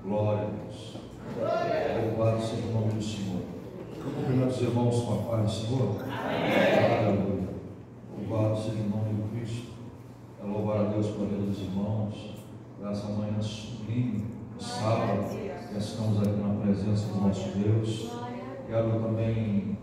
Glória a Deus. Louvado seja o nome do Senhor. Eu cumprimento os irmãos com a paz do Senhor. Aleluia. Louvado seja o nome do Cristo. É louvar a Deus pela vida dos irmãos. Nessa manhã sublime, sábado, que estamos aqui na presença do nosso Deus. Quero também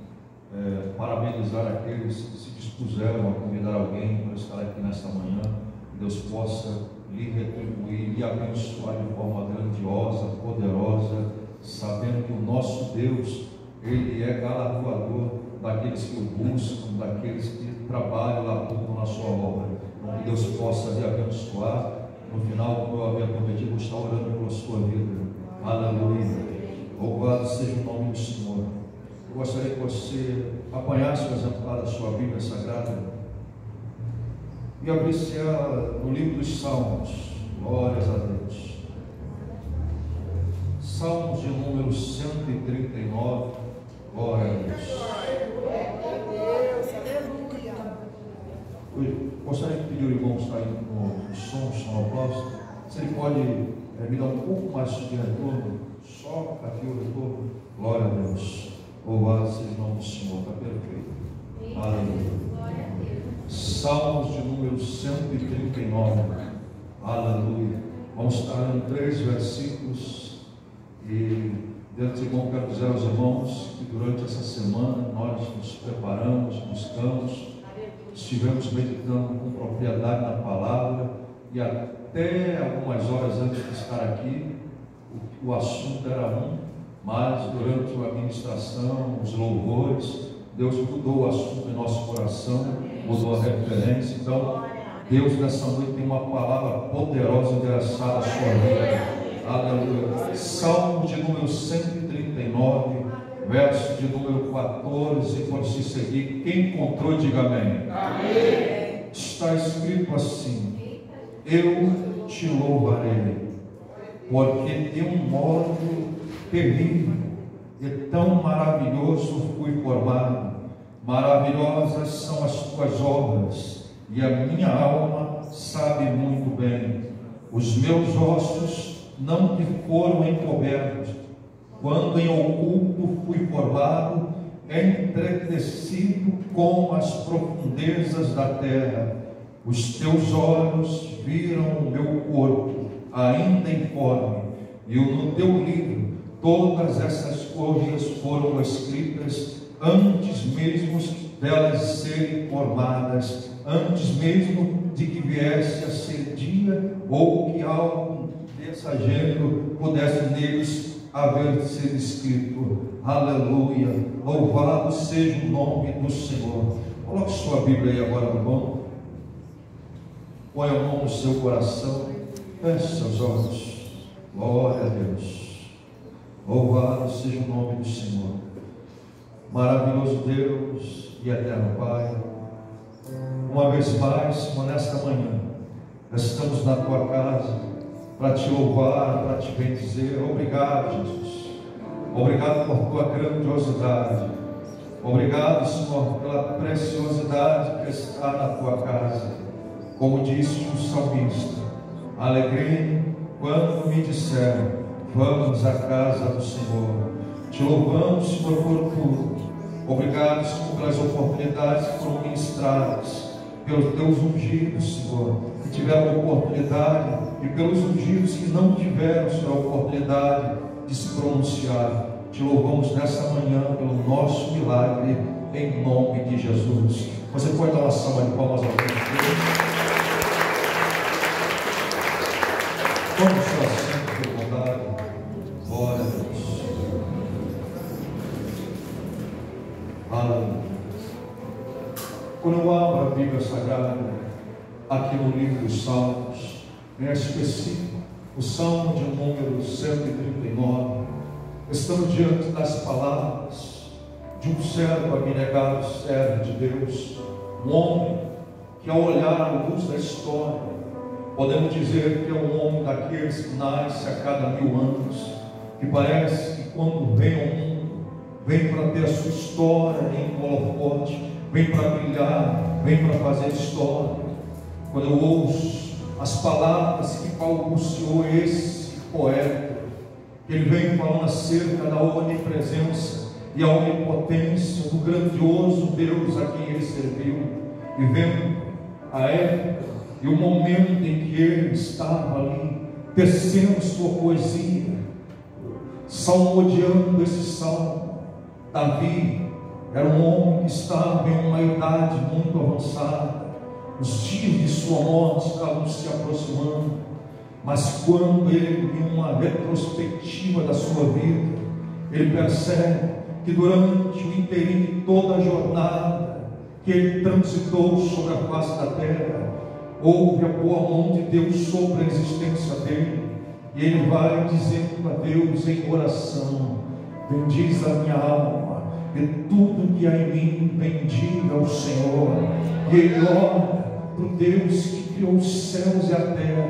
parabenizar aqueles que se dispuseram a convidar alguém para estar aqui nesta manhã. Que Deus possa lhe retribuir, lhe abençoar de forma grandiosa, poderosa, sabendo que o nosso Deus, Ele é galardoador daqueles que o buscam, daqueles que trabalham lá na sua obra. Então, que Deus possa lhe abençoar. No final, como eu havia prometido, vou estar orando pela sua vida. Aleluia. Louvado seja o nome do Senhor. Eu gostaria que você apanhasse o exemplar da sua Bíblia Sagrada e abrisse ela no livro dos Salmos. Glórias a Deus. Salmos de número 139. Glória a Deus. Eu gostaria de pedir ao irmão que está aí no som aplauso, se ele pode me dar um pouco mais de retorno, só aqui o retorno. Glória a Deus. Louvado seja o nome do Senhor, está perfeito. Aleluia. Salmos de número 139. Aleluia. Vamos estar em 3 versículos. E dentro de irmão, quero dizer aos irmãos que durante essa semana nós nos preparamos, buscamos, estivemos meditando com propriedade na palavra, e até algumas horas antes de estar aqui, o assunto era um, mas durante a administração, os louvores, Deus mudou o assunto em nosso coração, mudou a referência. Então, Deus nessa noite tem uma palavra poderosa endereçada à sua vida. Aleluia. Salmo de número 139, verso de número 14, por se seguir. Quem encontrou, diga amém. Amém. Está escrito assim: eu te louvarei, porque de um modo terrível e tão maravilhoso fui formado. Maravilhosas são as tuas obras, e a minha alma sabe muito bem. Os meus ossos não te foram encobertos, quando em oculto fui formado, entretecido com as profundezas da terra. Os teus olhos viram o meu corpo, ainda informe, e no teu livro todas essas coisas foram escritas antes mesmo delas serem formadas, antes mesmo de que viesse a ser dia, ou que algo desse gênero pudesse neles haver sido escrito. Aleluia. Louvado seja o nome do Senhor. Coloque sua Bíblia aí agora no mão. Põe a mão no seu coração. Feche seus olhos. Glória a Deus. Louvado seja o nome do Senhor. Maravilhoso Deus e eterno Pai, uma vez mais, como nesta manhã, estamos na tua casa para te louvar, para te bendizer. Obrigado, Jesus. Obrigado por tua grandiosidade. Obrigado, Senhor, pela preciosidade que está na tua casa. Como disse o salmista: alegrei quando me disseram, vamos à casa do Senhor. Te louvamos, Senhor, por tudo. Obrigado, Senhor, pelas oportunidades que foram ministradas, pelos teus ungidos, Senhor, que tiveram oportunidade, e pelos ungidos que não tiveram, Senhor, a oportunidade de se pronunciar. Te louvamos nessa manhã pelo nosso milagre, em nome de Jesus. Você pode dar uma salva de palmas ao Deus. Vamos só assim, por bondade. Glória a Deus. Aleluia. Quando eu abro a Bíblia Sagrada, aqui no livro dos Salmos, em específico, o Salmo de número 139, estamos diante das palavras de um servo abnegado, servo de Deus, um homem que, ao olhar a luz da história, podemos dizer que é um homem daqueles que nasce a cada 1000 anos, que parece que quando vem ao mundo, vem para ter a sua história em holofote, vem para brilhar, vem para fazer história. Quando eu ouço as palavras que balbuciou esse poeta, Ele vem falando acerca da onipresença e a onipotência do grandioso Deus a quem ele serviu, e vendo a época e o momento em que ele estava ali, tecendo sua poesia, salmodiando esse salmo. Davi era um homem que estava em uma idade muito avançada, os dias de sua morte estavam se aproximando, mas quando ele, em uma retrospectiva da sua vida, ele percebe que durante o inteirinho de toda a jornada que ele transitou sobre a face da terra, houve a boa mão de Deus sobre a existência dele, e ele vai dizendo a Deus em oração: bendiz a minha alma, e tudo que há em mim bendiga ao Senhor. E ele ora para o Deus que criou os céus e a terra,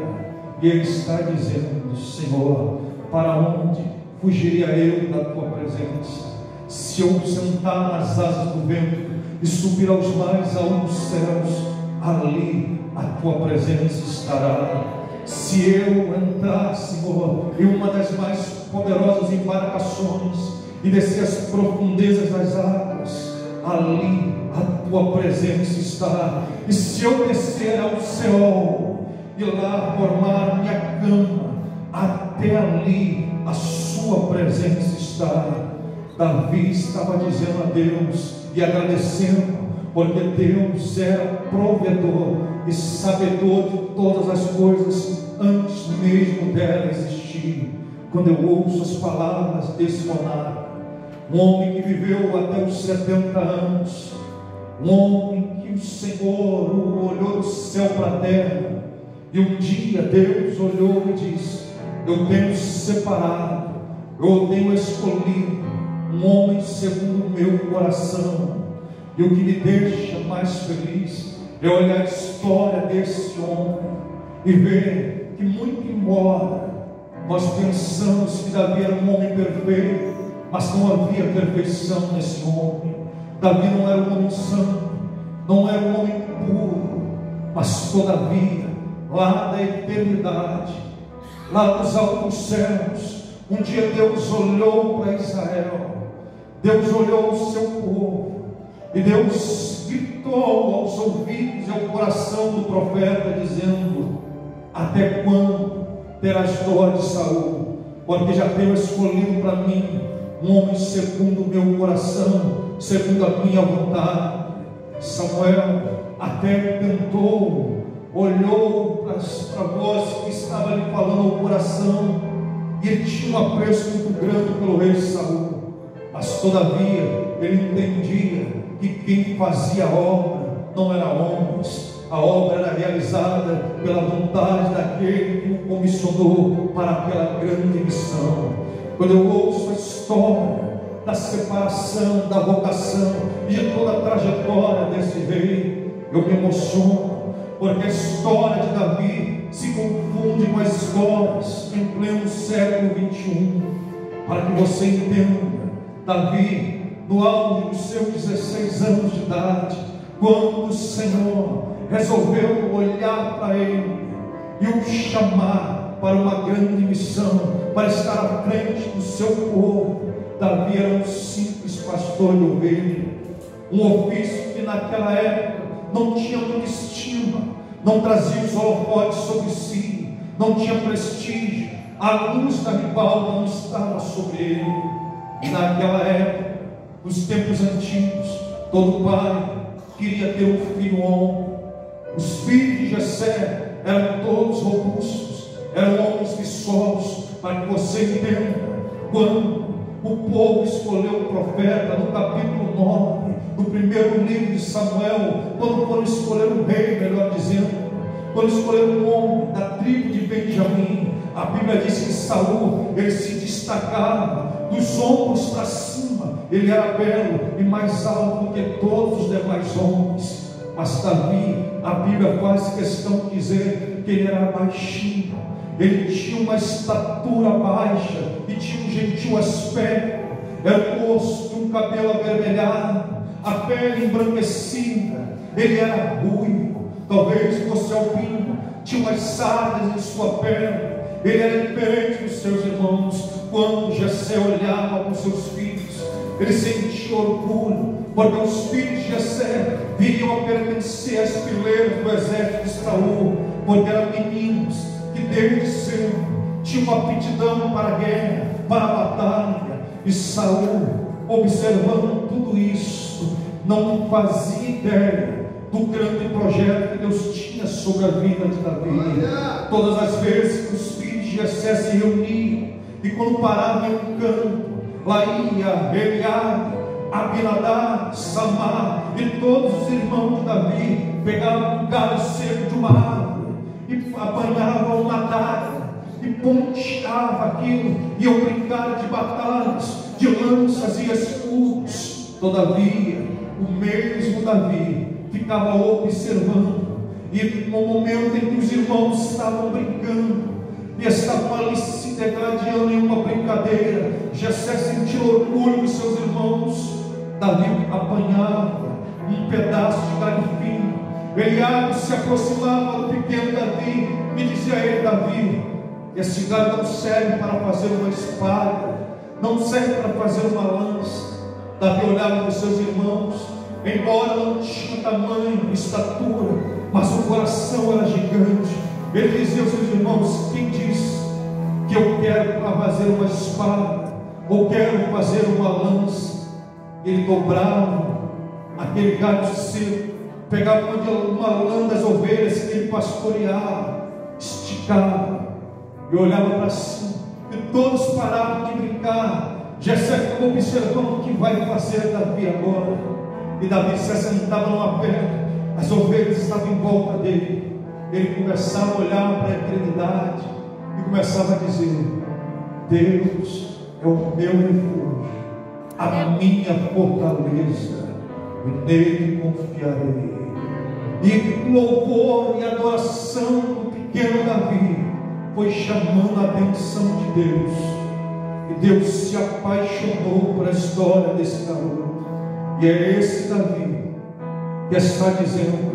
e ele está dizendo: Senhor, para onde fugiria eu da tua presença? Se eu sentar nas asas do vento e subir aos mais altos céus, ali a tua presença estará. Se eu entrar, Senhor, em uma das mais poderosas embarcações e descer as profundezas das águas, ali a tua presença está. E se eu descer ao céu e lá formar minha cama, até ali a sua presença está. Davi estava dizendo a Deus e agradecendo, porque Deus era provedor e sabedor de todas as coisas antes mesmo dela existir. Quando eu ouço as palavras desse monarca, um homem que viveu até os 70 anos, um homem que o Senhor olhou do céu para a terra, e um dia Deus olhou e disse: eu tenho separado, eu tenho escolhido um homem segundo o meu coração. E o que me deixa mais feliz é olhar a história desse homem e ver que, muito embora nós pensamos que Davi era um homem perfeito, mas não havia perfeição nesse homem. Davi não era um homem santo, não era um homem puro, mas todavia, lá da eternidade, lá dos altos céus, um dia Deus olhou para Israel, Deus olhou o seu povo, e Deus gritou aos ouvidos e ao coração do profeta, dizendo: até quando terás dó de Saul? Porque já tenho escolhido para mim um homem segundo o meu coração, segundo a minha vontade. Samuel até tentou, olhou para a voz que estava lhe falando ao coração, e ele tinha um apreço muito grande pelo rei Saul, mas todavia ele entendia que quem fazia a obra não era homens, a obra era realizada pela vontade daquele que o comissionou para aquela grande missão. Quando eu ouço a história da separação, da vocação e de toda a trajetória desse rei, eu me emociono, porque a história de Davi se confunde com as histórias em pleno século 21. Para que você entenda, Davi, no auge dos seus 16 anos de idade, quando o Senhor resolveu olhar para ele e o chamar para uma grande missão, para estar à frente do seu povo, Davi era um simples pastor de ovelha, um ofício que naquela época não tinha muita estima, não trazia os holofotes sobre si, não tinha prestígio, a luz da ribalta não estava sobre ele. E naquela época, nos tempos antigos, todo pai queria ter um filho homem. Os filhos de Jessé eram todos robustos, eram homens viçosos. Para que você entenda, quando o povo escolheu o profeta, no capítulo 9, no primeiro livro de Samuel, quando foram escolher um rei, melhor dizendo, quando escolheram um homem da tribo de Benjamim, a Bíblia diz que Saul, ele se destacava dos ombros para cima, ele era belo e mais alto do que todos os demais homens. Mas Davi, a Bíblia faz questão de dizer que ele era baixinho, ele tinha uma estatura baixa e tinha um gentil aspecto, era o rosto, um cabelo avermelhado, a pele embranquecida, ele era ruivo, talvez fosse albino, tinha umas sardas em sua pele, Ele era diferente dos seus irmãos. Quando Jessé olhava para os seus filhos, ele sentia orgulho, porque os filhos de Jessé viriam a pertencer às fileiras do exército de Saul, porque eram meninos que desde cedo tinham uma aptidão para a guerra, para a batalha. E Saul, observando tudo isso, não fazia ideia do grande projeto que Deus tinha sobre a vida de Davi. Todas as vezes que os filhos de Jessé se reuniam, e quando paravam em um canto, lá ia Eliabe, Abinadab, Samar e todos os irmãos de Davi pegavam um galho seco de uma árvore e apanhavam uma adaga e ponteavam aquilo, iam brincar de batalhas, de lanças e escudos. Todavia, o mesmo Davi ficava observando, e no momento em que os irmãos estavam brincando e estavam ali se degradando em uma brincadeira, Jessé sentiu orgulho dos seus irmãos. Davi apanhava um pedaço de galho fino. Eliabe se aproximava do pequeno Davi e dizia a ele: Davi, esse galho não serve para fazer uma espada, não serve para fazer uma lança. Davi olhava para os seus irmãos, embora não tinha tamanho, estatura, mas o coração era gigante. Ele dizia aos seus irmãos: quem diz que eu quero para fazer uma espada, ou quero fazer uma lança? Ele dobrava aquele galho seco, pegava uma lã das ovelhas que ele pastoreava, esticava e olhava para cima, e todos paravam de brincar. Jessé ficou observando o que vai fazer Davi agora. E Davi se assentava numa pedra, as ovelhas estavam em volta dele. Ele começava a olhar para a eternidade e começava a dizer: Deus é o meu refúgio, a minha fortaleza, e nele confiarei. E louvor e adoração do pequeno Davi foi chamando a atenção de Deus, e Deus se apaixonou por a história desse garoto. E é esse Davi que está dizendo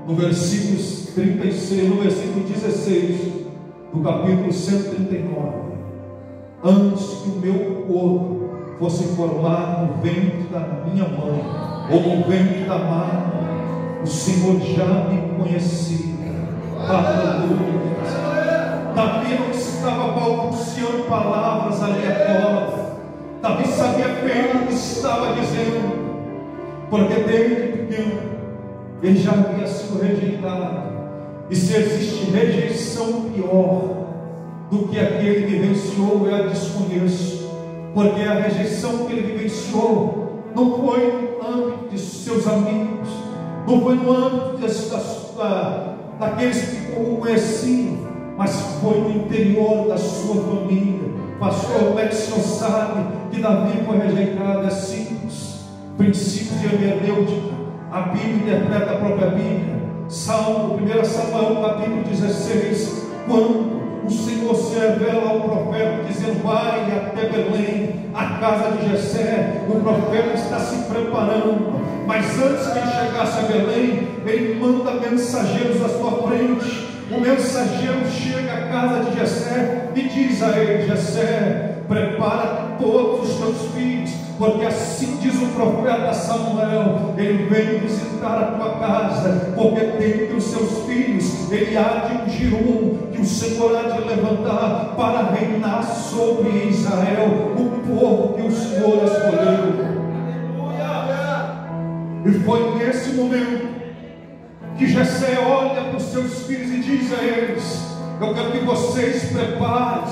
no versículo 36, no versículo 16 do capítulo 139: antes que o meu corpo fosse formado no ventre da minha mãe, ou no ventre da mãe, o Senhor já me conhecia. Aleluia. Davi não estava balbuciando palavras aleatórias. Davi sabia bem o que estava dizendo, porque desde pequeno ele já havia sido rejeitado. E se existe rejeição pior do que aquele que vivenciou, eu a desconheço. Porque a rejeição que ele vivenciou não foi no âmbito de seus amigos, não foi no âmbito daqueles que o conheciam, mas foi no interior da sua família. Pastor, como é que o senhor sabe que Davi foi rejeitado? É simples. Princípios de hermenêutica. A Bíblia interpreta a própria Bíblia. Salmo, 1 Samuel, capítulo 16, quando o Senhor se revela ao profeta, dizendo: vai até Belém, a casa de Jessé. O profeta está se preparando, mas antes que ele chegasse a Belém, ele manda mensageiros à sua frente. O mensageiro chega à casa de Jessé e diz a ele: Jessé, prepara todos os teus filhos, porque assim diz o profeta Samuel: ele vem visitar a tua casa, porque dentre os seus filhos ele há de ungir um que o Senhor há de levantar para reinar sobre Israel, o povo que o Senhor escolheu. E foi nesse momento que Jessé olha para os seus filhos e diz a eles: eu quero que vocês preparem,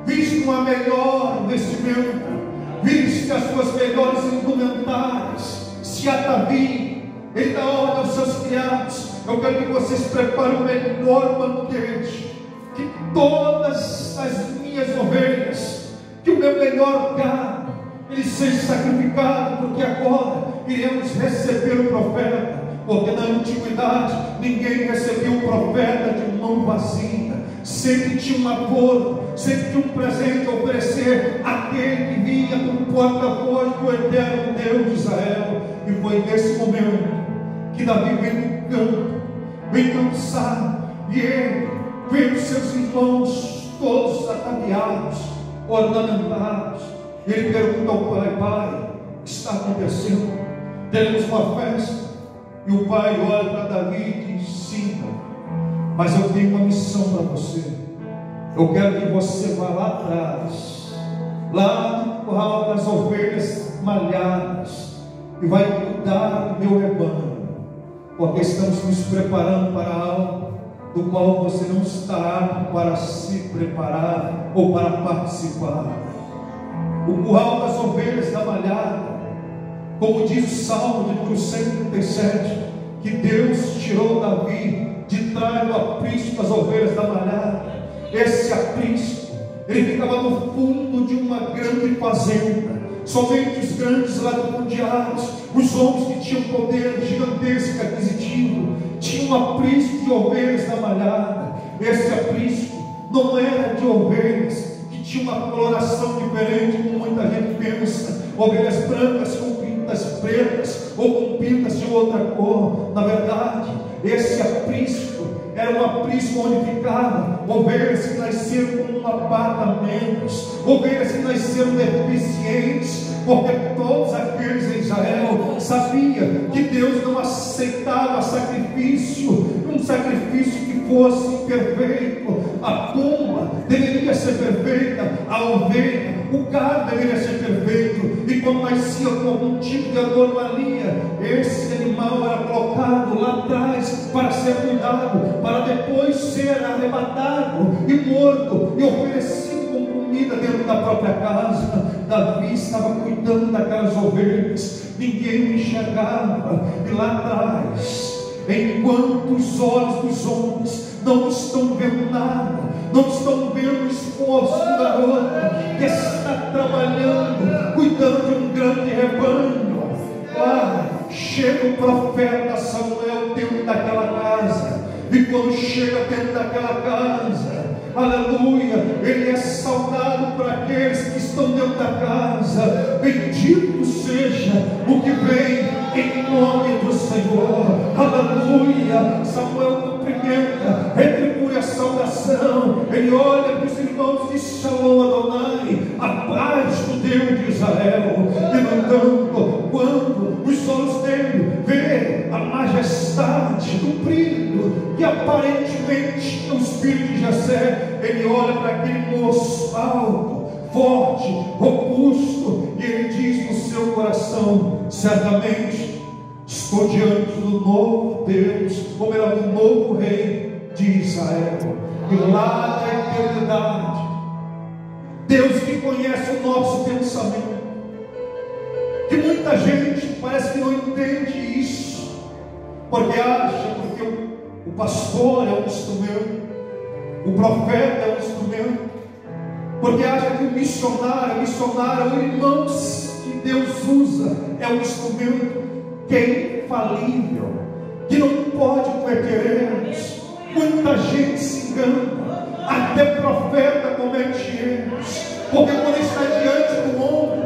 vistam a melhor vestimenta, vistam as suas melhores indumentárias, se atavíem. Ele dá ordem aos seus criados: eu quero que vocês preparem o melhor banquete, que todas as minhas ovelhas, que o meu melhor gado, ele seja sacrificado, porque agora iremos receber o profeta. Porque na antiguidade ninguém recebia o profeta de mão vazia. Sempre tinha um acordo, sempre tinha um presente a oferecer àquele que vinha como porta-voz do eterno Deus de Israel. E foi nesse momento que Davi vem no campo, bem cansado, e ele vê os seus irmãos todos ataviados, ornamentados. E ele pergunta ao pai: pai, o que está acontecendo? Teremos uma festa? E o pai olha para Davi e diz: sim, mas eu tenho uma missão para você. Eu quero que você vá lá atrás, lá no curral das ovelhas malhadas, e vai cuidar do meu rebanho, porque estamos nos preparando para algo do qual você não está apto para se preparar ou para participar. O curral das ovelhas da malhada, como diz o Salmo de número 137, que Deus tirou Davi de trás do aprisco das ovelhas da malhada. Esse aprisco, ele ficava no fundo de uma grande fazenda. Somente os grandes latifundiários, os homens que tinham poder gigantesco aquisitivo, tinham um aprisco de ovelhas da malhada. Esse aprisco não era de ovelhas que tinham uma coloração diferente, como muita gente pensa, ovelhas brancas com pintas pretas ou com pintas de outra cor. Na verdade, esse aprisco era um aprisco onde ficavam ovelhas que nasceram com uma pata a menos, ovelhas que nasceram deficientes, porque todos aqueles em Israel sabiam que Deus não aceitava sacrifício, um sacrifício que fosse perfeito. A pomba deveria ser perfeita, a ovelha, o gado deveria ser perfeito, e quando nascia com algum tipo de anomalia, esse animal era colocado lá atrás para ser cuidado, para depois ser arrebatado e morto e oferecido como comida dentro da própria casa. Davi estava cuidando daquelas ovelhas, ninguém enxergava, e lá atrás, enquanto os olhos dos homens não estão vendo nada, não estão vendo o esforço do garoto que está trabalhando, cuidando de um grande rebanho, chega o profeta Samuel dentro daquela casa. E quando chega dentro daquela casa, aleluia, ele é saudado por aqueles que estão dentro da casa. Bendito seja o que vem em nome do Senhor, aleluia. Samuel cumprimenta, retribui a saudação, ele olha para os irmãos e diz: Shalom Adonai, a paz do Deus de Israel. E no entanto, quando os olhos dele vê a majestade do brilho que aparentemente é o filho de Jessé, ele olha para aquele moço alto, forte, robusto, e ele diz no seu coração: certamente estou diante do novo Deus, ou melhor, do novo rei de Israel. E lá da eternidade, Deus que conhece o nosso pensamento, que muita gente parece que não entende isso, porque acha que o pastor é um instrumento, o profeta é um instrumento, porque acha que o missionário, o irmão que Deus usa é um instrumento que é infalível, que não pode cometer erros. Muita gente se engana, até profeta comete erros, porque quando está diante do homem,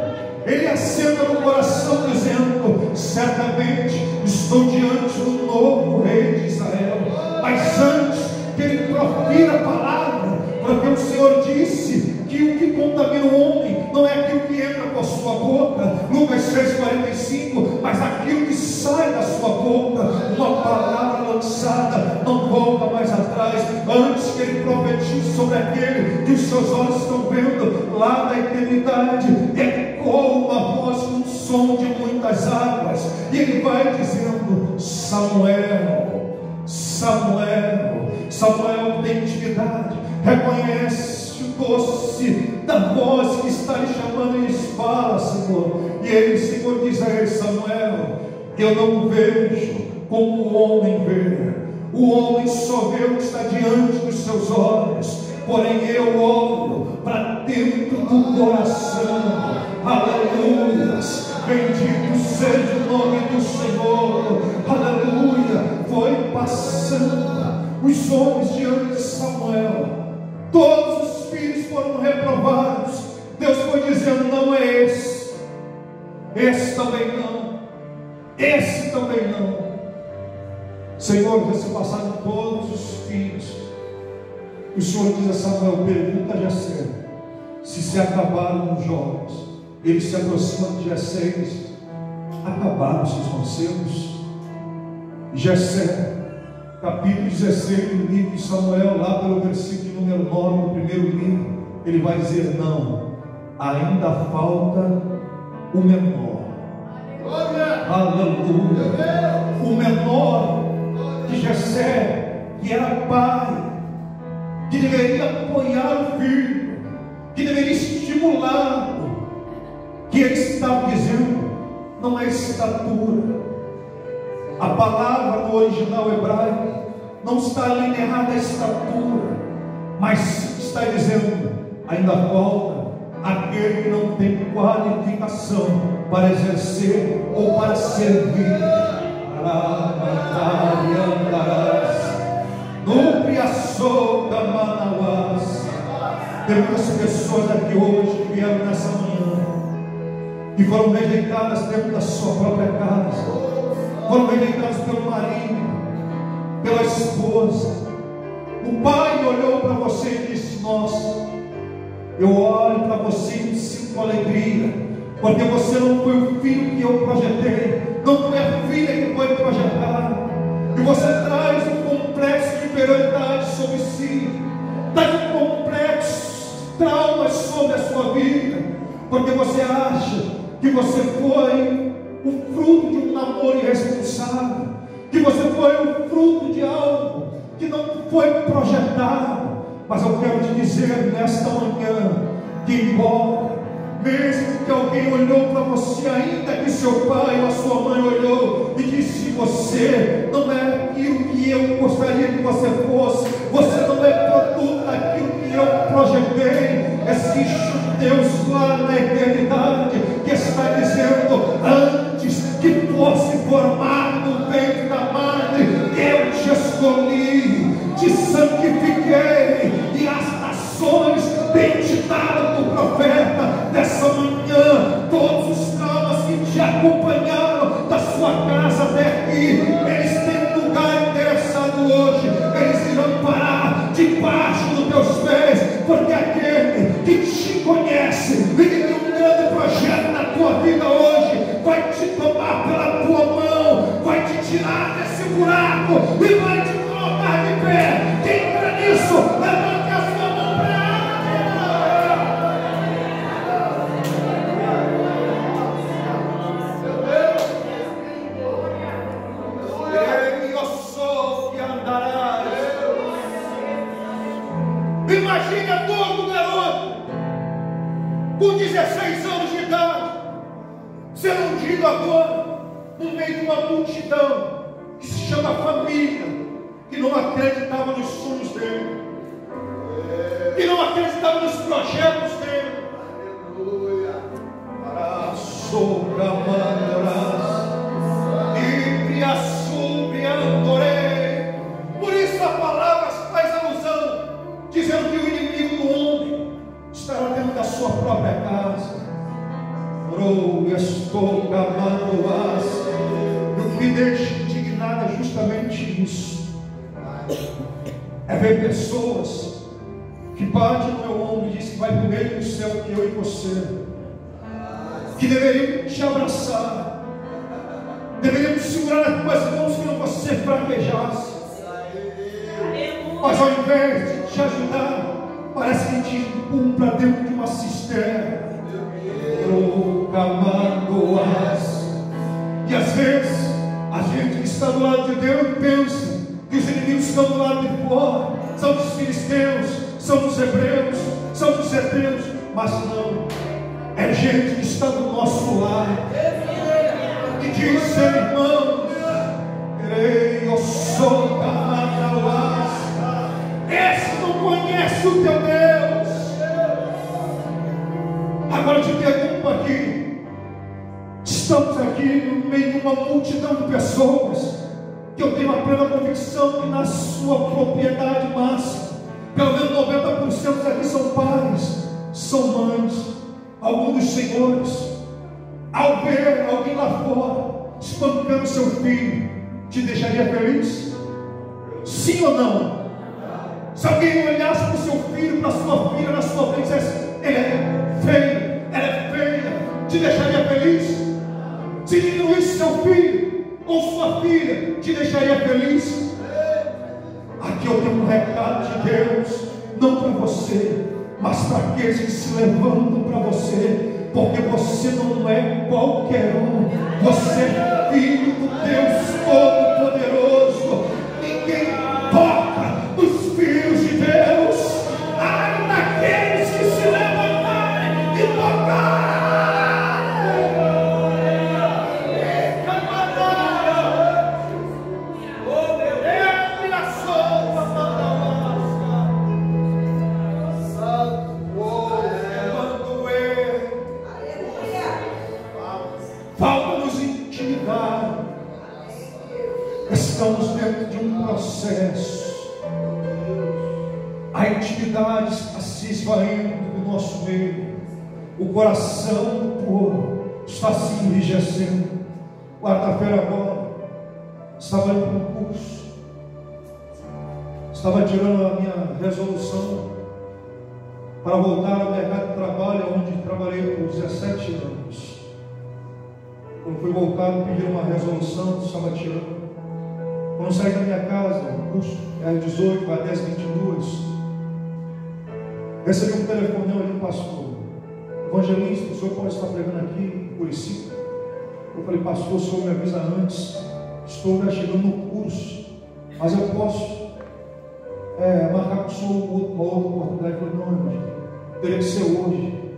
ele assenta no coração dizendo: certamente estou diante do novo rei de Israel. Mas antes que ele profira a palavra, porque o Senhor disse que o que contamina o homem não é aquilo que entra por sua boca, Lucas 6,45, mas aquilo que sai da sua boca. Uma palavra lançada não volta mais atrás. Antes que ele profetize sobre aquele que os seus olhos estão vendo lá na eternidade, ecoa uma voz com um som de muitas águas, e ele vai dizendo: Samuel, Samuel. Samuel tem intimidade, reconhece o doce da voz que está lhe chamando, e diz: fala, Senhor. E ele, Senhor, diz a ele: Samuel, eu não vejo como o homem vê. O homem só vê o que está diante dos seus olhos, porém eu olho para dentro do coração. Aleluia, bendito seja o nome do Senhor. Aleluia. Foi passando os homens diante de Samuel, todos os filhos foram reprovados. Deus foi dizendo: não é esse, esse também não, esse também não. Senhor, já se passaram todos os filhos, O Senhor diz a Samuel: pergunta a Jessé se acabaram os jovens. Ele se aproxima de Jessé e diz: acabaram-se os mancebos? Jessé, capítulo 16 do livro de Samuel, lá pelo versículo número 9 do primeiro livro, ele vai dizer: não, ainda falta o menor. Aleluia. O menor de Jessé, que era pai, que deveria apoiar o filho, que deveria estimulá-lo, que ele estava dizendo: não é estatura. A palavra no original hebraico não está alineada à estatura, mas está dizendo: ainda falta aquele que não tem qualificação para exercer ou para servir. Tem muitas pessoas aqui hoje que vieram nessa manhã e foram rejeitadas dentro da sua própria casa, foram rejeitadas pelo marido, pela esposa. O pai olhou para você e disse: nossa, eu olho para você e sinto alegria, porque você não foi o filho que eu projetei, não foi a filha que foi projetada. E você traz um complexo de inferioridade sobre si, traz um complexo de traumas sobre a sua vida, porque você acha que você foi o fruto de um namoro irresponsável, que você foi o fruto de algo que não foi projetado. Mas eu quero te dizer nesta manhã que, embora, mesmo que alguém olhou para você, ainda que seu pai ou a sua mãe olhou e disse: você não é aquilo que eu gostaria que você fosse, você não é produto daquilo que eu projetei. Existe um Deus lá na eternidade que está dizendo: antes que fosse formado no ventre da madre, eu te escolhi, te santifiquei, e as nações têm te dado por profeta. Nessa manhã, todos os traumas que te acompanharam da sua casa até aqui, eles têm um lugar interessado hoje. Eles irão parar debaixo dos teus pés, porque aquele que te conhece e que tem um grande projeto na tua vida hoje vai te tomar pela tua mão, vai te tirar desse buraco e vai te colocar de pé. Quem crê nisso, levante a sua mão para a eu sou que andarás. Imagine a todo garoto com 16 anos de idade sendo ungido agora no meio de uma multidão que se chama família, que não acreditava nos sonhos dele, que não acreditava nos projetos dele. Aleluia. Para por isso a palavra faz alusão, dizendo que o inimigo do homem estará dentro da sua própria casa. Estou clamando as. O que me deixa indignado é justamente isso. É ver pessoas que batem no meu ombro e dizem que vai para o meio do céu que eu e você, que deveriam te abraçar, deveriam te segurar nas tuas mãos que não você fraquejasse, mas ao invés de te ajudar, parece que te empurram para dentro de uma cisterna. E às vezes a gente que está do lado de Deus pensa que os inimigos estão do lado de fora, são dos filisteus, são dos hebreus, são dos heteus, mas não, é gente que está do nosso lado, que diz: irmãos, eu sou Camarauás. Esse não conhece o teu Deus. Agora eu te pergunto aqui, estamos aqui no meio de uma multidão de pessoas que eu tenho a plena convicção que na sua propriedade máxima, pelo menos 90% aqui são pais, são mães, alguns dos senhores. Ao ver alguém lá fora espancando seu filho, te deixaria feliz? Sim ou não? Se alguém olhasse para o seu filho, para a sua filha, na sua frente, e dissesse: ele é feio, ela é feia, te deixaria feliz? Se diminuísse seu filho ou sua filha, te deixaria feliz? Aqui eu tenho um recado de Deus, não para você, mas para aqueles que se levantam para você, porque você não é qualquer um, você é filho do Deus Todo-Poderoso. Ninguém toca nos filhos de Deus, ai daqueles que se levantarem e tocarem. Falta-nos intimidade. Estamos dentro de um processo. A intimidade está se esvaindo do nosso meio. O coração do povo está se enrijecendo. Quarta-feira agora, estava indo para um curso. Estava tirando a minha resolução para voltar ao mercado de trabalho, onde trabalhei por 17 anos. Quando fui voltar, pedi uma resolução, estava tirando. Quando saí da minha casa, o curso era 18, vai 10, 22. Recebi um telefonema de um pastor: evangelista, o senhor pode estar pregando aqui em Curicica? Eu falei: pastor, o senhor me avisa antes, estou já chegando no curso, mas eu posso marcar com o senhor uma outra oportunidade? Eu falei: não, evangelista, teria que ser hoje,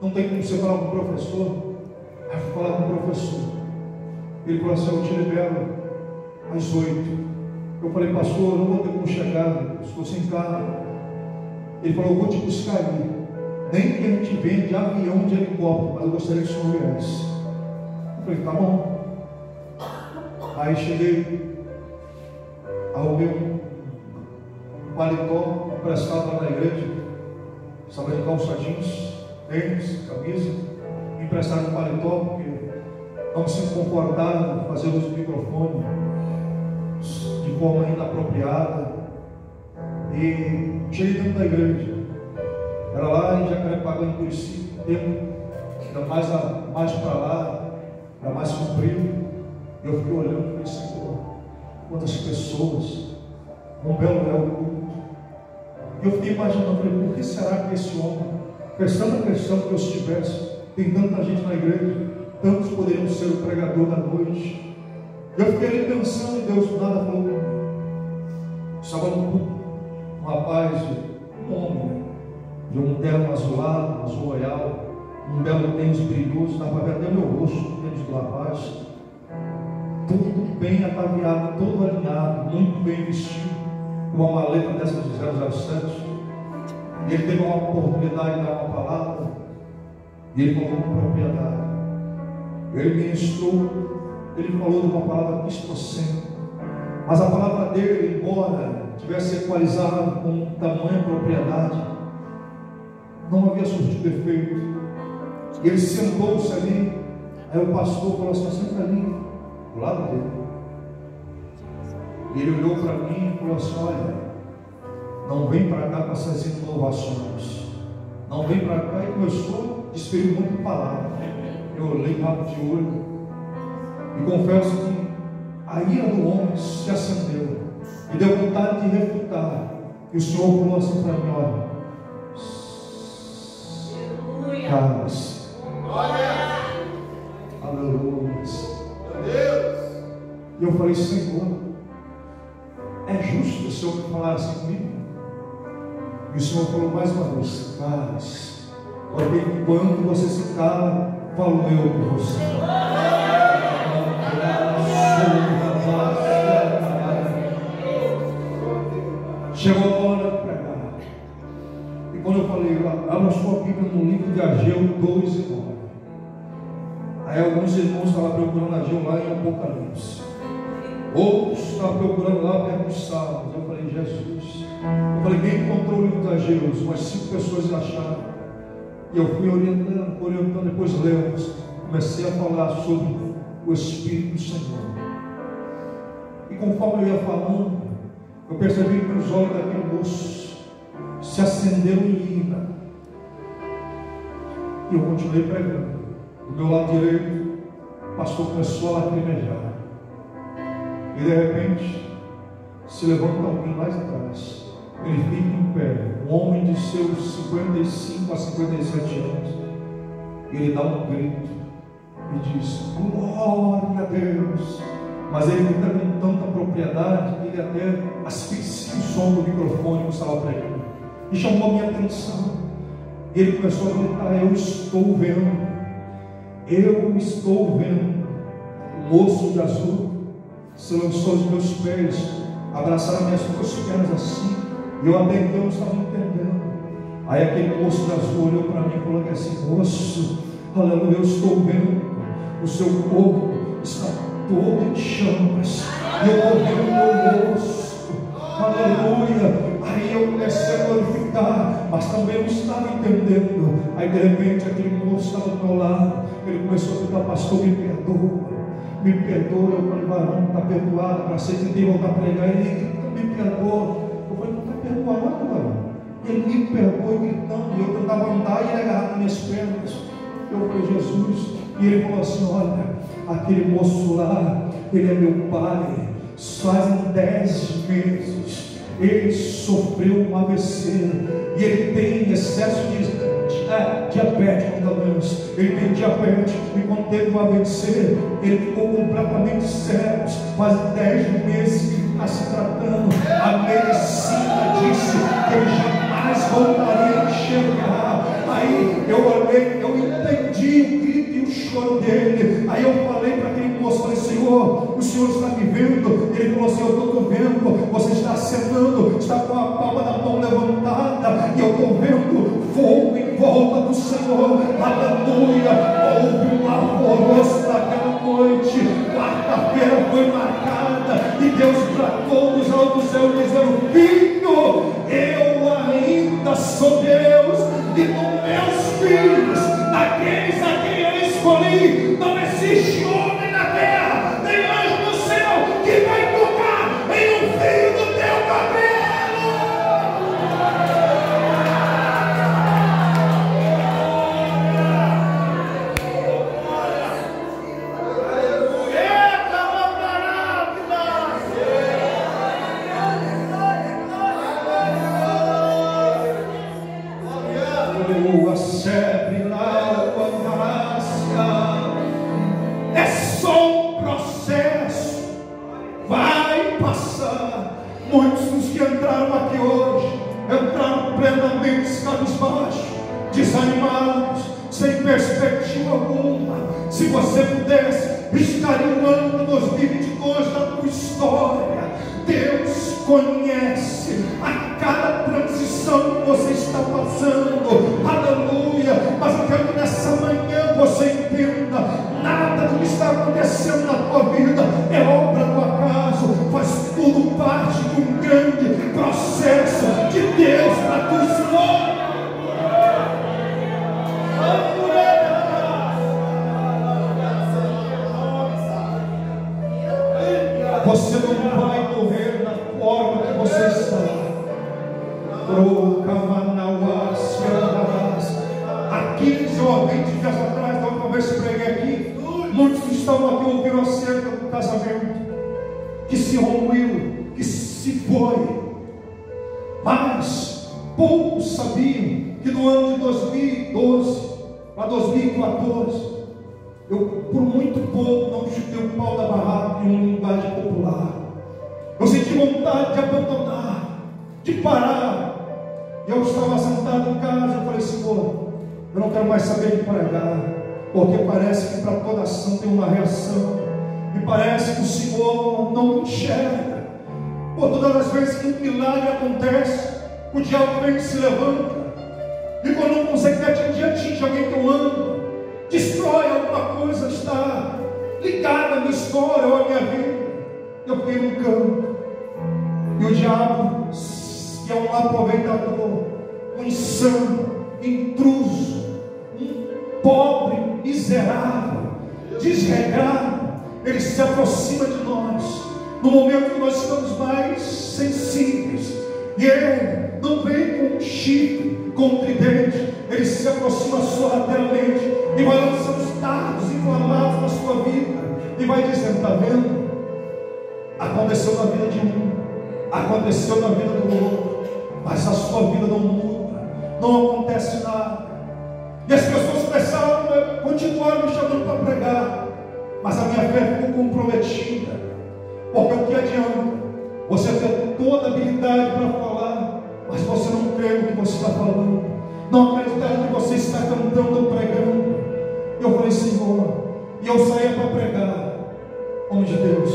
não tem como você falar com o professor? Aí eu fui falar com o professor. Ele falou assim: eu te libero às 8. Eu falei: pastor, eu não vou ter como chegar, estou sem carro. Ele falou: eu vou te buscar ali. Nem que a gente venha de avião, de helicóptero, mas eu gostaria que o senhor viesse. Eu falei: tá bom. Aí cheguei, arrumei um paletó emprestado lá na igreja. Estava de calça jeans, tênis, camisa. Emprestaram um paletó, porque não me sinto confortável em fazer uso do microfone de forma inapropriada. E cheguei dentro da igreja. Era lá em Jacarepaguá, em Curicica, o tempo era mais para lá, era mais comprido. E eu fiquei olhando e falei: Senhor, quantas pessoas, um belo culto. E eu fiquei imaginando, falei: por que será que esse homem fez tanta questão que eu estivesse? Tem tanta gente na igreja, tantos poderiam ser o pregador da noite. Eu fiquei ali pensando, e Deus nada falou. Estava no culto, um rapaz, um homem, de um terno azulado, um azul royal, um belo tênis brilhoso, dava para ver até meu rosto, o tênis do rapaz. Tudo bem ataviado, todo alinhado, muito bem vestido, com uma maleta dessas de 007. E ele teve uma oportunidade de dar uma palavra. E ele falou com propriedade. Ele ministrou, ele falou de uma palavra cristocêntrica. Mas a palavra dele, embora tivesse equalizado com tamanha propriedade, não havia surtido efeito. E ele sentou-se ali. Aí o pastor falou assim: senta ali, do lado dele. E ele olhou para mim e falou assim: olha, não vem para cá com essas inovações. Não vem para cá. E começou a desferir muito palavra. Eu olhei rabo de olho e confesso que a ira do homem se acendeu e deu vontade de refutar. E o Senhor falou assim para mim: olha, cala-se. Aleluia. E eu falei: Senhor, é justo o Senhor falar assim comigo? E o Senhor falou mais uma vez: cala-se. Porque enquanto você se cala, falo eu por você. Chegou a hora de pregar. E quando eu falei: abra sua Bíblia no livro de Ageu 2:9. Aí alguns irmãos estavam procurando Ageu lá em Apocalipse. Outros estavam procurando lá perto dos Salmos. Eu falei: Jesus. Eu falei: quem encontrou o livro de Ageu? Umas 5 pessoas acharam. E eu fui orientando, depois lemos. Comecei a falar sobre o Espírito do Senhor. E conforme eu ia falando, eu percebi que os olhos daquele moço se acenderam em ira. E eu continuei pregando. Do meu lado direito, o pastor começou a lacrimejar. E de repente, se levanta alguém lá atrás. Ele fica em pé, um homem de seus 55 a 57 anos. Ele dá um grito e diz: glória a Deus. Mas ele grita com tanta propriedade que ele até asfixia o som do microfone que estava pregando. E chamou a minha atenção. Ele começou a gritar: eu estou vendo o moço de azul se lançou aos meus pés, abraçaram minhas duas pernas assim, e eu até então não estava entendendo. Aí aquele moço de azul olhou para mim e falou assim: moço, aleluia, eu estou vendo o seu corpo está todo em chamas, e eu estou vendo o meu rosto, aleluia. Aí eu comecei a glorificar, mas também não estava entendendo. Aí de repente aquele moço estava do meu lado, ele começou a gritar: pastor, me perdoa. Me perdoa. Eu falei: varão, está perdoado, para ser que Deus voltar a pregar. Ele me perdoa. Eu falei: não está perdoado, varão. Ele me perdoou gritando, e eu tentava andar e ele agarrava nas minhas pernas. Eu falei: Jesus. E ele falou assim: olha, aquele moço lá, ele é meu pai, fazem 10 meses ele sofreu um AVC, e ele tem excesso de diabetes, ele tem diabetes, e quando teve um AVC, ele ficou completamente cego, faz 10 meses que ele está se tratando. A medicina disse que ele jamais voltaria a enxergar. Aí eu olhei, eu entendi o grito e o choro dele. Aí eu falei para aquele moço, falei: Senhor, o Senhor está me vendo? Ele falou assim: eu estou vendo, você está acenando, está com a palma da mão levantada, e eu estou vendo fogo em volta do Senhor, aleluia. Houve um alvoroço naquela noite. Quarta-feira foi marcada, e Deus tratou dos altos céus, dizendo: filho, eu ainda sou Deus, e dos meus filhos, daqueles a quem eu escolhi, não existe homem na terra, nem anjo no céu, que vai tocar em um fio do teu cabelo. É só um processo, vai passar. Muitos dos que entraram aqui hoje entraram plenamente cabisbaixos, desanimados, sem perspectiva alguma. Se você pudesse, estaria o ano de 2022 da tua história. Deus conhece a cada transição que você está passando, aleluia. Mas eu quero que nessa manhã você entenda: nada do que está acontecendo na tua vida é obra do acaso, faz tudo parte de um grande processo de Deus para a tua história. Você não vai morrer na forma que você está. Há 15 ou 20 dias atrás, da última vez que preguei aqui, muitos que estavam aqui ouviram acerca do casamento que se rompeu, que se foi. Mas poucos sabiam que no ano de 2012 a 2014, eu por muito pouco não chutei o pau da barraca em uma linguagem popular. Eu senti vontade de abandonar, de parar. E eu estava sentado em casa, eu falei: Senhor, eu não quero mais saber de pregar, porque parece que para toda ação tem uma reação, e parece que o Senhor não me enxerga. Por todas as vezes que um milagre acontece, o diabo vem e se levanta, e quando não consegue atingir alguém que eu amo, destrói alguma coisa que está ligada à minha história ou à minha vida. Eu fiquei num canto, e o diabo, que é um aproveitador, um insano, intruso, um pobre, miserável, desregrado, ele se aproxima de nós no momento que nós estamos mais sensíveis, e ele não vem com um chifre, com um tridente, ele se aproxima sorrateiramente e vai lançando os dardos inflamados na sua vida e vai dizendo: está vendo? Aconteceu na vida de um, aconteceu na vida do outro, mas a sua vida não muda, não acontece nada. E as pessoas começaram a continuar me chamando para pregar, mas a minha fé ficou comprometida, porque o que adianta você ter toda a habilidade para falar, mas você não crê no que você está falando, não acreditar no que você está cantando ou pregando. E eu falei: Senhor, e eu saía para pregar, homem de Deus.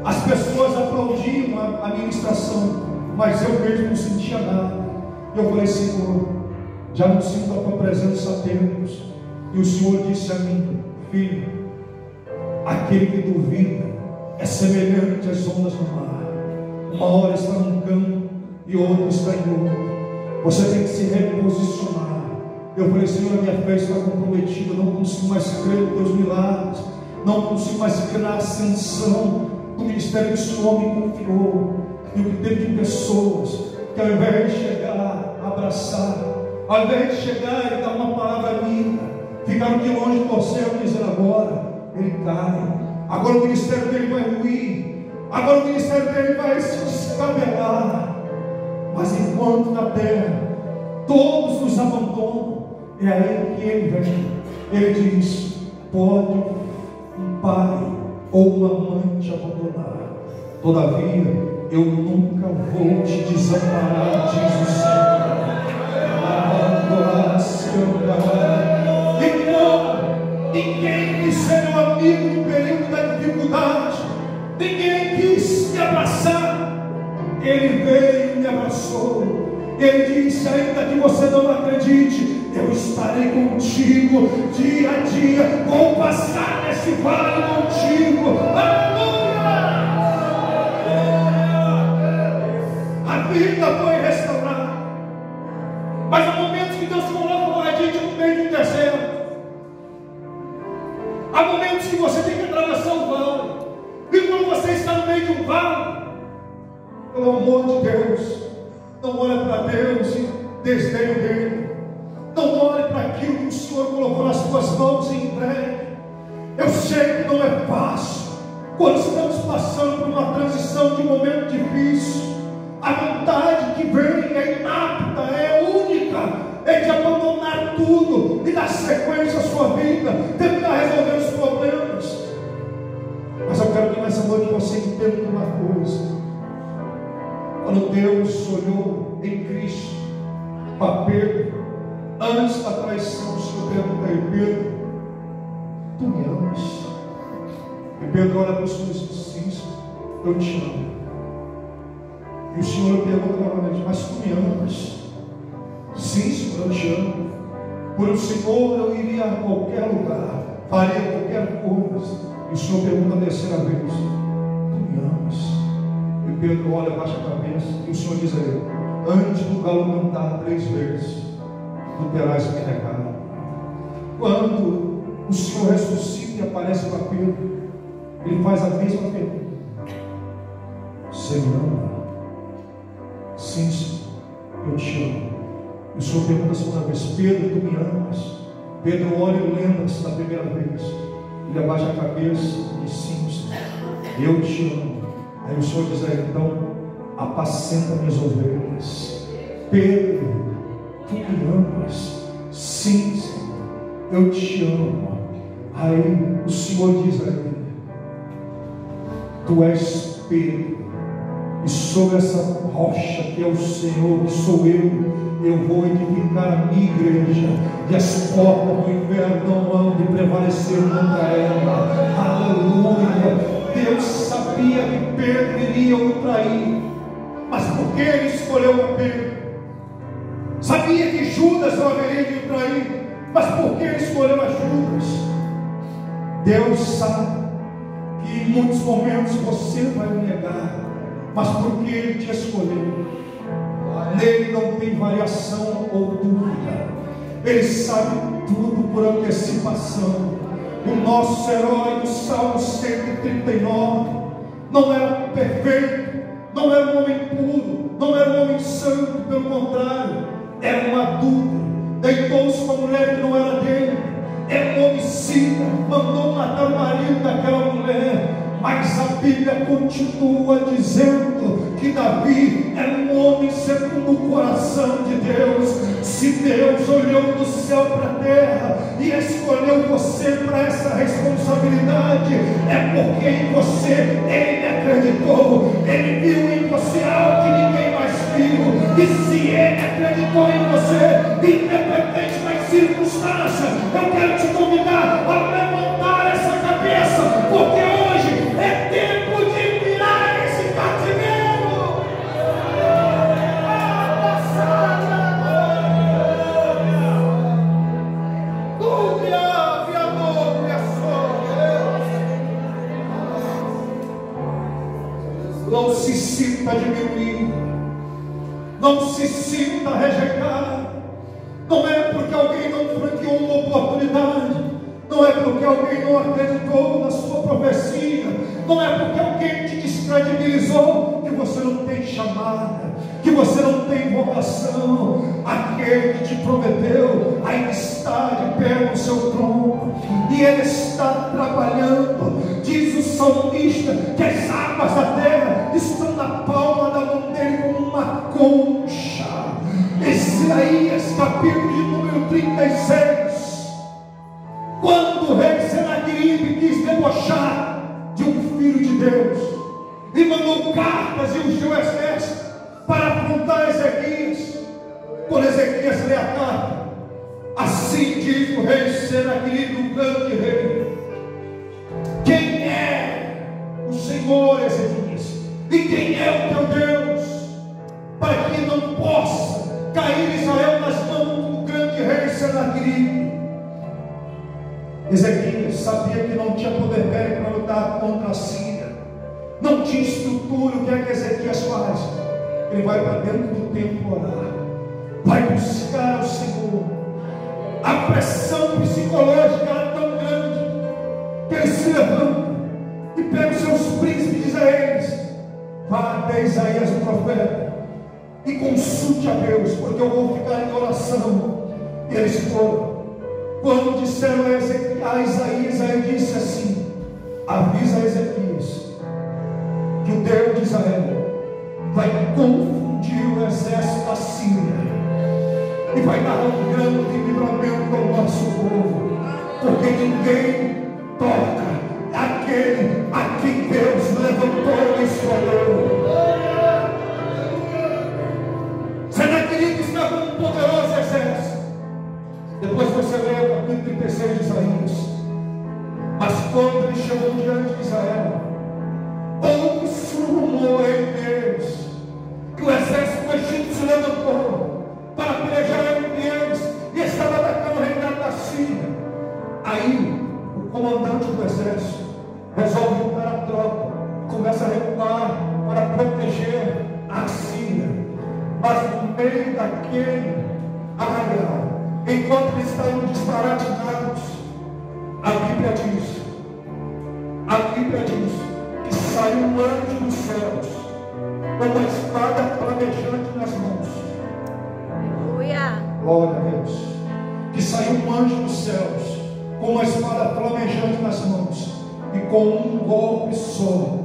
As pessoas aplaudiam a ministração, mas eu mesmo não sentia nada. E eu falei: Senhor, já não sinto a tua presença há tempos. E o Senhor disse a mim: filho, aquele que duvida é semelhante às ondas do mar. Uma hora está num canto e outra está em outro. Você tem que se reposicionar. Eu falei: Senhor, a minha fé está comprometida, não consigo mais crer nos teus milagres, não consigo mais crer na ascensão do ministério que o Senhor me confiou. E o que teve de pessoas que, ao invés de chegar, abraçar, ao invés de chegar e dar uma palavra amiga, ficaram de longe de você, a dizer: agora ele cai, agora o ministério dele vai ruir, agora o ministério dele vai se descabelar. Mas enquanto na terra todos nos abandonam, é aí que ele vem. Ele diz: pode um pai ou uma mãe te abandonar, todavia eu nunca vou te desamparar, diz o Senhor. Então, ninguém quis ser meu amigo no período da dificuldade, ninguém quis me abraçar. Ele veio e me abraçou. Ele disse: ainda que você não acredite, eu estarei contigo dia a dia, vou passar nesse vale contigo. Aleluia! A vida foi restaurada, mas há momentos que Deus coloca a gente no meio de um deserto. Há momentos que você tem que atravessar o vale, e quando você está no meio de um vale, pelo amor de Deus, não olhe para Deus e desdenhe dele. Não olhe para aquilo que o Senhor colocou nas suas mãos e entregue. Eu sei que não é fácil quando estamos passando por uma transição de um momento difícil. A vontade que vem é inapta, é única, é de abandonar tudo e dar sequência à sua vida, tentar resolver os problemas. Mas eu quero que nessa noite você entenda uma coisa. Quando Deus olhou em Cristo para Pedro, antes da traição, o Senhor pergunta a ele: Pedro, tu me amas? E Pedro olha para o Senhor e diz: sim, Senhor, eu te amo. E o Senhor pergunta novamente: mas tu me amas? Sim, Senhor, eu te amo. Por o Senhor eu iria a qualquer lugar, faria qualquer coisa. E o Senhor pergunta a terceira vez: tu me amas? E Pedro olha, baixa a cabeça, e o Senhor diz a ele: antes do galo cantar 3 vezes, tu terás me negado. Quando o Senhor ressuscita e aparece para Pedro, ele faz a mesma pergunta: você me ama? Sim, Senhor, eu te amo. E o Senhor pergunta a segunda vez: Pedro, tu me amas? Pedro olha e lembra-se da primeira vez. Ele abaixa a cabeça e diz: sim, Senhor, eu te amo. Aí o Senhor diz a ele: então, apacenta minhas ovelhas. Pedro, tu me amas? Sim, Senhor, eu te amo. Aí o Senhor diz a ele: tu és Pedro, e sobre essa rocha que é o Senhor, que sou eu vou edificar a minha igreja, e as portas do inferno não hão de prevalecer contra ela. Aleluia! Deus sabia que Pedro iria o trair, mas por que ele escolheu Pedro? Sabia que Judas não haveria de o trair, mas por que ele escolheu a Judas? Deus sabe que em muitos momentos você vai me negar, mas porque ele te escolheu, nele não tem variação ou dúvida. Ele sabe tudo por antecipação. O nosso herói do Salmo 139 não era perfeito, não era um homem puro, não era um homem santo, pelo contrário, era um adúltero, deitou-se com a mulher que não era dele, era um homicida, mandou matar o marido daquela mulher. Mas a Bíblia continua dizendo que Davi era um homem segundo o coração de Deus. Se Deus olhou do céu para a terra e escolheu você para essa responsabilidade, é porque em você Ele acreditou. Ele viu em você algo que ninguém mais viu. E se Ele acreditou em você, independente das circunstâncias, eu quero te convidar a levantar essa cabeça, porque hoje é tempo de virar esse cativeiro. Não se sinta diminuído, não se sinta rejeitado. Não é porque alguém não franqueou uma oportunidade, não é porque alguém não acreditou na sua profecia, não é porque alguém te descredibilizou que você não tem chamada, que você não tem vocação. Aquele que te prometeu ainda está de pé no seu trono e Ele está trabalhando. Diz o salmista que as águas da terra estão na palma da mão dele como uma concha. Isaías capítulo de número 36, quando o rei Senaqueribe quis debochar de um filho de Deus e mandou cartas e ungiu o exército para afrontar Ezequias, quando Ezequias lê a carta, assim diz o rei Senaqueribe, o grande rei: quem é o Senhor, Ezequias, e quem é o teu Deus, para que não possa cair Israel nas mãos do grande rei Senaqueribe? Ezequias sabia que não tinha poder bélico para lutar contra a Síria, não tinha estrutura. O que é que Ezequias faz? Ele vai para dentro do templo orar, vai buscar o Senhor. A pressão psicológica era tão grande que ele se levanta e pega os seus príncipes e diz a eles: vá até Isaías o profeta e consulte a Deus, porque eu vou ficar em oração. E eles foram. Quando disseram a Isaías, ele disse assim: avisa a Ezequias que o Deus de Israel vai confundir o exército da Síria e vai dar um grande livramento ao nosso povo, porque ninguém toca aquele a quem Deus levantou e escolheu. Senaqueribe está com um poderoso exército. Depois você lê o capítulo 36 de Isaías. Mas quando ele chegou diante de Israel, houve-se um rumor entre eles que o exército do Egito se levantou para pelejar entre eles e estava atacando o reinado da Síria. Aí o comandante do exército resolve juntar a tropa, começa a recuar para proteger a Síria. Mas no meio daquele área, enquanto eles estavam disparatinados, a Bíblia diz que saiu um anjo dos céus com uma espada flamejante nas mãos. Aleluia! Glória a Deus! Que saiu um anjo dos céus com uma espada flamejante nas mãos e com um golpe só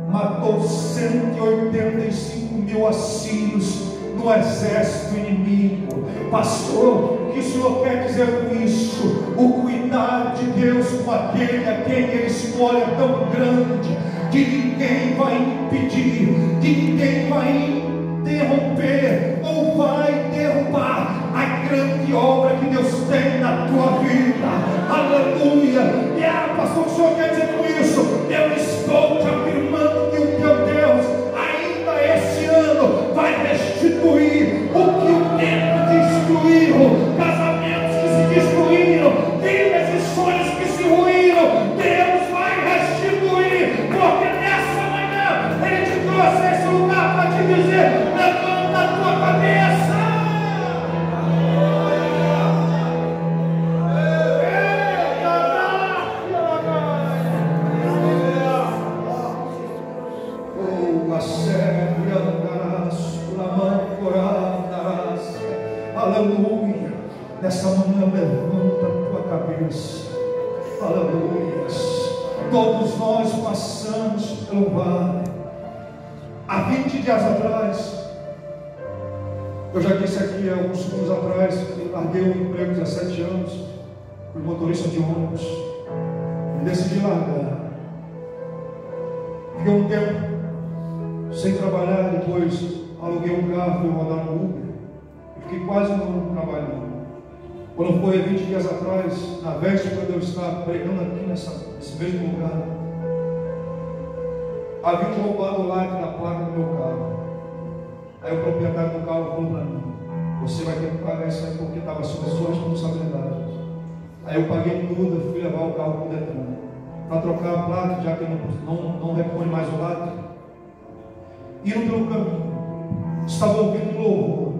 matou 185 mil assírios no exército inimigo. Pastor, o que o Senhor quer dizer com isso? O cuidado de Deus com aquele a quem Ele escolhe é tão grande que ninguém vai impedir, que ninguém vai interromper ou vai derrubar a grande obra que Deus tem na tua vida. Aleluia! E pastor, o que o Senhor quer dizer com isso? Eu estou te afirmando que o teu Deus ainda esse ano vai restituir o que o tempo destruiu, casamentos que se destruíram, vidas e sonhos que se ruíram. Deus vai restituir, porque nessa manhã Ele te trouxe a esse lugar para te dizer: levanta a tua cabeça. Oh, a sério, Aleluia. Todos nós passamos pelo vale. Há 20 dias atrás, eu já disse aqui há alguns segundos atrás, eu larguei o emprego de 17 anos, fui motorista de ônibus, e decidi largar. Fiquei um tempo sem trabalhar, depois aluguei um carro, fui rodar no Uber, e fiquei quase um ano trabalhando. Quando foi 20 dias atrás, na véspera de eu estar pregando aqui nesse mesmo lugar, havia roubado o like da placa do meu carro. Aí o proprietário do carro falou para mim: você vai ter que pagar isso aí porque estava sob a sua responsabilidade. Aí eu paguei tudo, fui levar o carro para o Detran para trocar a placa, já que não repõe mais o like. Indo pelo caminho, estava ouvindo louvor.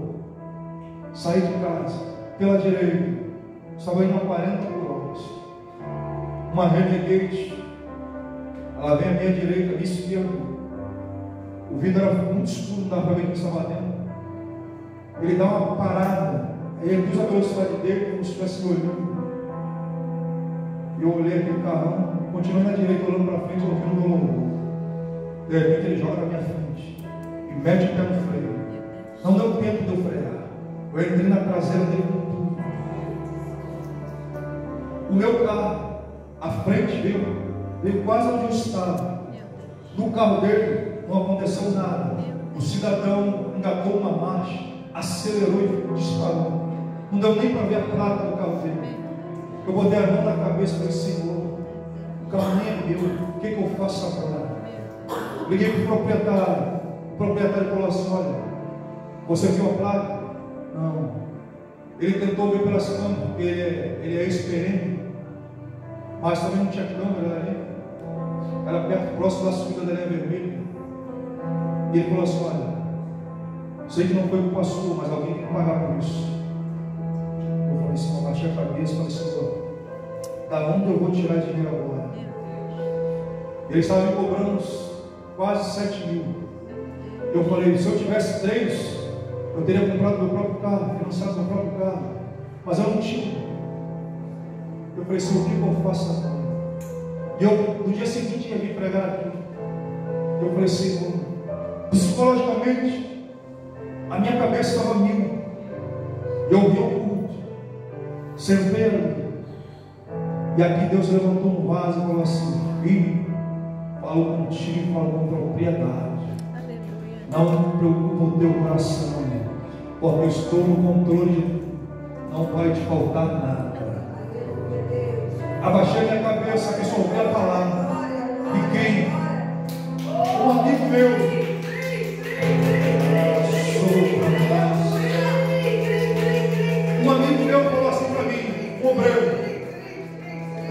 Saí de casa pela direita, estava indo a 40 por hora. Uma Renegade, ela vem à minha direita, à minha esquerda. O vidro era muito escuro, não dava para ver quem estava dentro. Ele dá uma parada, aí ele reduz a velocidade dele como se estivesse me olhando. E eu olhei aquele carrão, continuando à direita, olhando para frente, ouvindo o meu louvor. De repente ele joga na minha frente e mete o pé no freio. Não deu tempo de eu frear. Eu entrei na traseira dele com tudo. O meu carro, à frente veio quase onde eu estava. No carro dele não aconteceu nada. O cidadão engatou uma marcha, acelerou e disparou. Não deu nem para ver a placa do carro dele. Eu botei a mão na cabeça e falei: Senhor, o carro nem é meu, o que eu faço agora? Liguei para o proprietário falou assim: olha, você viu a placa? Não. Ele tentou ver pelas câmeras, porque ele é ex-PM, mas também não tinha câmera ali. Era perto, próximo da subida da linha vermelha. E ele falou assim: olha, sei que não foi culpa sua, mas alguém tem que pagar por isso. Eu falei assim, eu baixei a cabeça e falei: Senhor, da onde eu vou tirar dinheiro agora? Ele estava me cobrando quase 7 mil. Eu falei: se eu tivesse 3, eu teria comprado meu próprio carro, financiado meu próprio carro, mas eu não tinha. Eu falei: Senhor, o que eu faço agora? E eu, no dia seguinte, ia vir pregar aqui. Eu falei: Senhor, psicologicamente, a minha cabeça estava mil. Eu vi o culto, sentei ali, e aqui Deus levantou um vaso e falou assim: filho, falo contigo, falo com propriedade. Não preocupa o teu coração, porque eu estou no controle de tudo. Não vai te faltar nada. Abaixei minha cabeça, absorvi a palavra. E quem? Um amigo meu. Um amigo meu falou assim para mim: obreiro,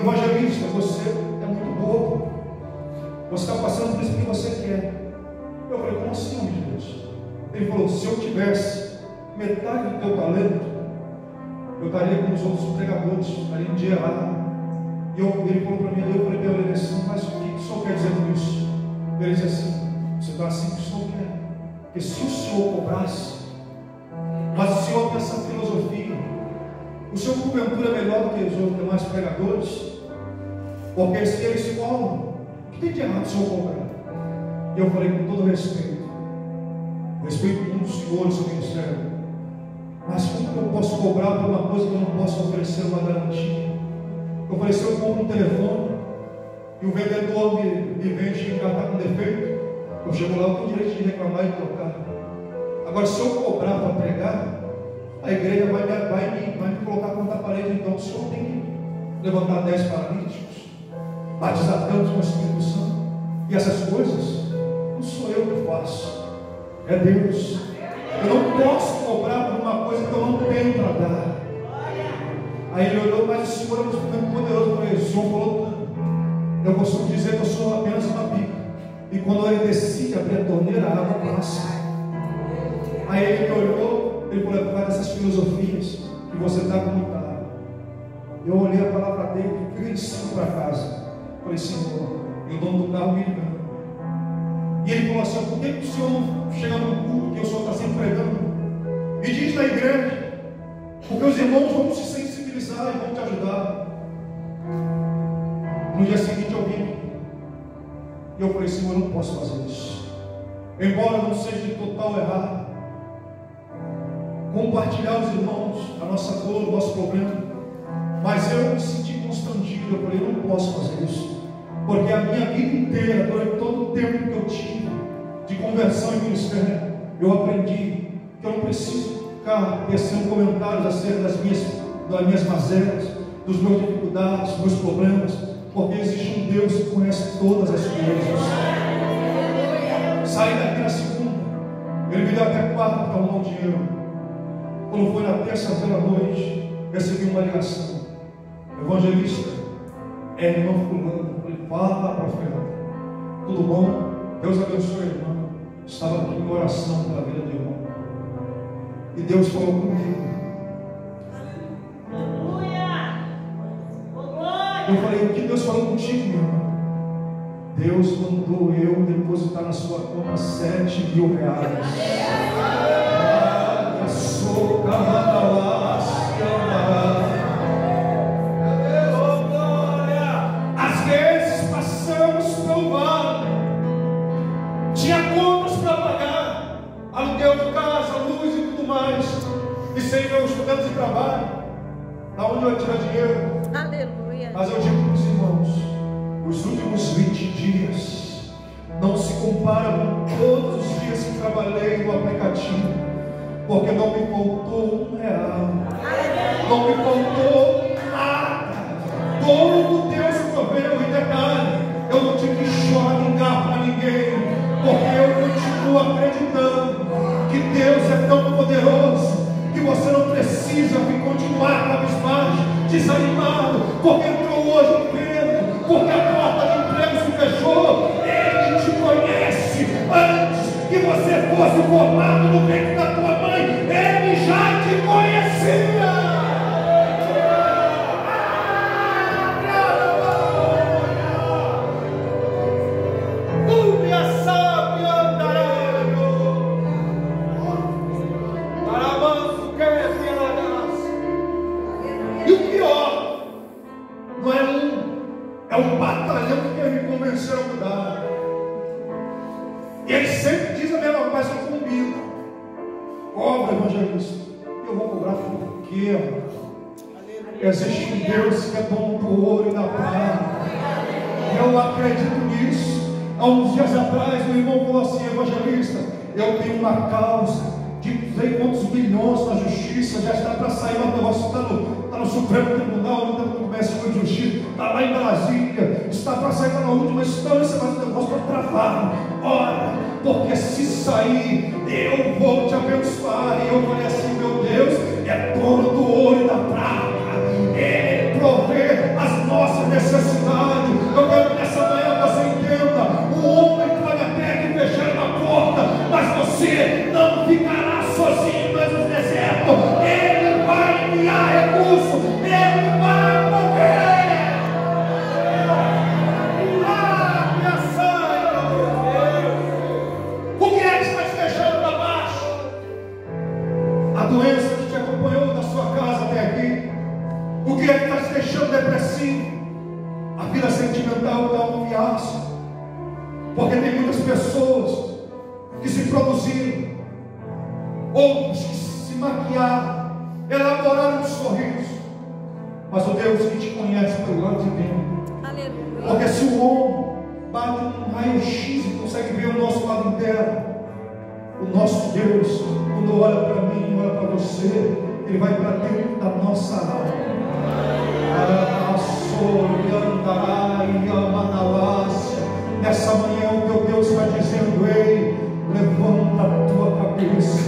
evangelista, você é muito bobo. Você está passando por isso que você quer. Eu falei: como assim, homem de Deus? Ele falou: se eu tivesse metade do teu talento, eu estaria com os outros pregadores, estaria em dia errado. E ele falou para mim, eu falei para ele assim: mas o que o senhor quer dizer com isso? Ele disse assim: você está assim que o senhor quer. Porque se o senhor cobrasse, mas o senhor tem essa filosofia, o senhor porventura é melhor do que os outros demais pregadores, porque se eles cobram, o que tem de errado o senhor cobrar? E eu falei com todo respeito muito do senhor e seu ministério, mas como que eu posso cobrar por uma coisa que eu não posso oferecer uma garantia? Eu falei: se eu compro um telefone e o vendedor me vende e está com defeito, eu chego lá, eu tenho direito de reclamar e trocar. Agora, se eu cobrar para pregar, a igreja vai me colocar contra a parede. Então o senhor tem que levantar 10 paralíticos, batizar tantos com o Espírito Santo, e essas coisas não sou eu que faço, é Deus. Eu não posso cobrar por uma coisa que eu não tenho para dar. Aí ele olhou: mas o senhor é um instrumento poderoso. Eu falei: o senhor falou tudo. Eu costumo dizer que eu sou apenas uma bica, e quando ele decide abrir a torneira, a água passa. Aí ele me olhou, ele falou: é por causa dessas filosofias que você está comentando. Eu olhei a palavra dele e cresci para casa. Falei: Senhor, e o dono do carro me ligando. E ele falou assim: por que o senhor não chega no culto que o senhor está sempre pregando? Me diz na igreja, porque os irmãos vão se sensibilizar e vão te ajudar. No dia seguinte eu vim aqui. E eu falei, Senhor, eu não posso fazer isso. Embora não seja de total errado, compartilhar os irmãos a nossa dor, o nosso problema, mas eu me senti constrangido. Eu falei, eu não posso fazer isso, porque a minha vida inteira, durante todo o tempo que eu tive de conversão e ministério, eu aprendi que eu não preciso ficar tecendo comentários acerca das minhas mazelas, dos meus dificuldades, dos meus problemas, porque existe um Deus que conhece todas as coisas. Saí daqui na segunda, ele me deu até quarta para arrumar o dinheiro. Quando foi na terça-feira à noite, recebi uma ligação. Evangelista, é irmão fulano. Falei, fala, profeta. Tudo bom? Deus abençoe, irmão. Estava aqui em oração pela vida do irmão. E Deus falou comigo. Eu falei, o que Deus falou contigo, meu irmão? Deus mandou eu depositar na sua conta R$7.000. Às vezes passamos pelo vale, tinha contas para pagar, aluguel de casa, luz e tudo mais, e Senhor, estudando de trabalho, da onde eu ia tirar dinheiro? Aleluia. Mas eu digo para os irmãos, os últimos 20 dias não se comparam com todos os dias que trabalhei no aplicativo, porque não me faltou R$1, não me faltou nada. Todo Deus proveu. E detalhe, eu não tive que chorar para ninguém, porque eu continuo acreditando que Deus é tão poderoso que você não precisa continuar cabisbaixo, desanimado, porque entrou hoje um emprego, porque a porta de emprego se fechou. Ele te conhece antes que você fosse formado no ventre da tua mãe. Ele já te conhecia. E o pior não é um batalhão que quer me convencer a mudar. E ele sempre diz a mesma coisa, mas eu combino. Cobra, evangelista. Eu vou cobrar por quê, mano? Existe um Deus que é dono do ouro e da prata. Eu acredito nisso. Há uns dias atrás, o irmão falou assim, evangelista, eu tenho uma causa de não sei quantos milhões na justiça, já está para sair, o negócio está no Supremo Tribunal, no Comércio de Justiça, está lá em Brasília, está para sair para a última instância, mas o negócio está travado. Ora, porque se sair, eu vou te abençoar. E eu falei assim, meu Deus, é dono do ouro e da prata, Ele provê as nossas necessidades. Eu quero que nessa manhã você entenda, o homem pode até que fechar uma porta, mas você não ficará sozinho no deserto. Ele vai enviar recurso, Ele vai mover. O que é que está te deixando para baixo? A doença que te acompanhou da sua casa até aqui. O que é que está te deixando depressivo? A vida sentimental está um fiasco, porque tem muitas pessoas que se produziram, outros que se maquiaram, elaboraram um sorriso, mas o Deus que te conhece pelo lado de dentro. Porque se o homem bate um raio-x e consegue ver o nosso lado interno, o nosso Deus, quando olha para mim, olha para você, Ele vai para dentro da nossa alma. Nessa manhã o teu Deus está dizendo, ei, levanta a tua cabeça,